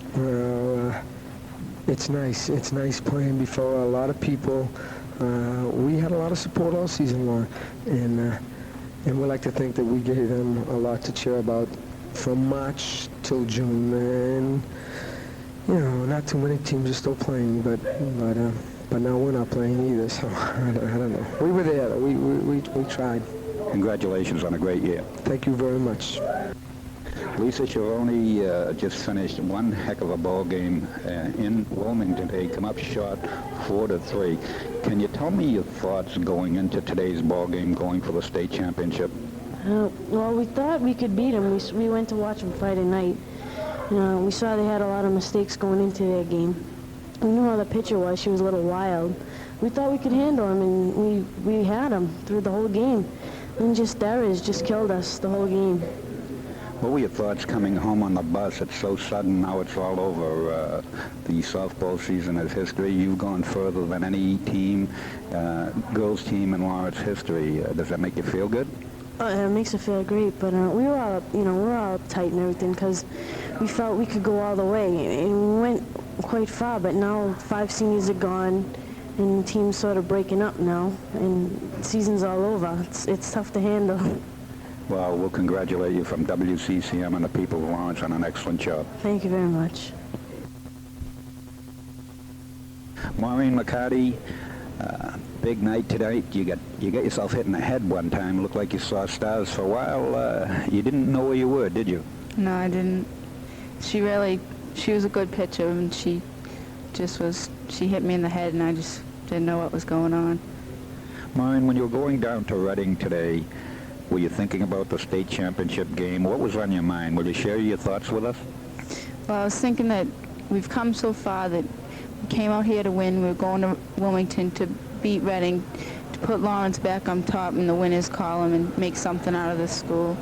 It's nice. It's nice playing before a lot of people. We had a lot of support all season long, and we like to think that we gave them a lot to cheer about from March till June. And not too many teams are still playing, but now we're not playing either. So I don't know. We were there. We tried. Congratulations on a great year. Thank you very much. Lisa Schiavone just finished one heck of a ball game in Wilmington. They come up short 4-3. Can you tell me your thoughts going into today's ball game, going for the state championship? Well, we thought we could beat them. We went to watch them Friday night. We saw they had a lot of mistakes going into their game. We knew how the pitcher was. She was a little wild. We thought we could handle them, and we had them through the whole game. And just errors just killed us the whole game. What were your thoughts coming home on the bus? It's so sudden. Now it's all over. The softball season is history. You've gone further than any team, girls team in Lawrence history. Does that make you feel good? It makes it feel great, but we were all, we're all uptight and everything because we felt we could go all the way, and we went quite far, but now 5 seniors are gone, and the team's sort of breaking up now, and the season's all over. It's tough to handle. Well, we'll congratulate you from WCCM and the people of Lawrence on an excellent job. Thank you very much. Maureen, McCarthy, big night tonight. You got yourself hit in the head one time. Looked like you saw stars for a while. You didn't know where you were, did you? No, I didn't. She was a good pitcher, and she hit me in the head, and I just didn't know what was going on. Maureen, when you were going down to Reading today, were you thinking about the state championship game? What was on your mind? Will you share your thoughts with us? Well, I was thinking that we've come so far that we came out here to win. We're going to Wilmington to beat Reading, to put Lawrence back on top in the winners column and make something out of this school.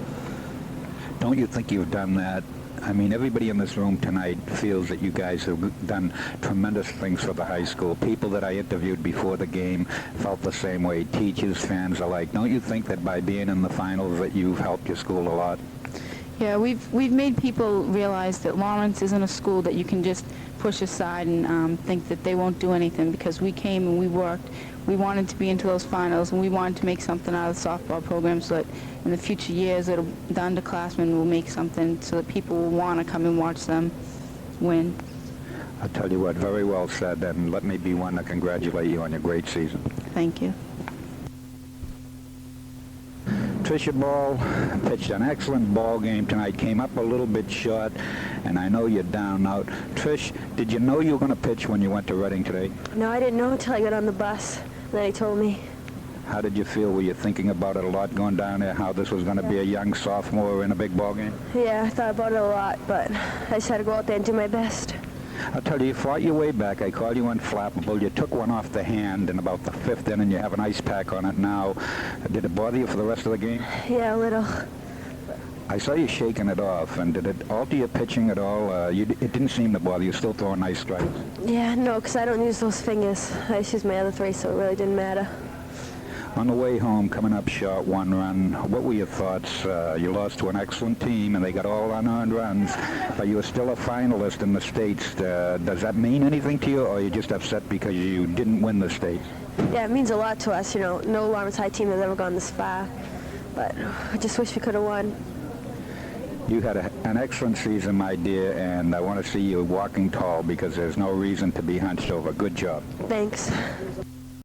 Don't you think you've done that? I mean, everybody in this room tonight feels that you guys have done tremendous things for the high school. People that I interviewed before the game felt the same way, teachers, fans alike. Don't you think that by being in the finals that you've helped your school a lot? Yeah, we've made people realize that Lawrence isn't a school that you can just push aside and think that they won't do anything, because we came and we worked. We wanted to be into those finals, and we wanted to make something out of the softball program so that in the future years the underclassmen will make something so that people will want to come and watch them win. I'll tell you what, very well said, and let me be one to congratulate you on your great season. Thank you. Tricia Ball pitched an excellent ball game tonight, came up a little bit short, and I know you're down now. Trish, did you know you were going to pitch when you went to Reading today? No, I didn't know until I got on the bus. Then he told me. How did you feel? Were you thinking about it a lot going down there, how this was going to be a young sophomore in a big ball game? Yeah, I thought about it a lot, but I just had to go out there and do my best. I'll tell you, you fought your way back. I called you unflappable. You took one off the hand in about the 5th inning. You have an ice pack on it now. Did it bother you for the rest of the game? Yeah, a little. I saw you shaking it off, and did it alter your pitching at all? It didn't seem to bother you. Still throwing nice strikes. Yeah, no, because I don't use those fingers. I just use my other 3, so it really didn't matter. On the way home, coming up short 1 run, what were your thoughts? You lost to an excellent team, and they got all unearned runs, but you were still a finalist in the States. Does that mean anything to you, or are you just upset because you didn't win the States? Yeah, it means a lot to us. You know, no Lawrence High team has ever gone this far, but I just wish we could have won. You had an excellent season, my dear, and I want to see you walking tall because there's no reason to be hunched over. Good job. Thanks.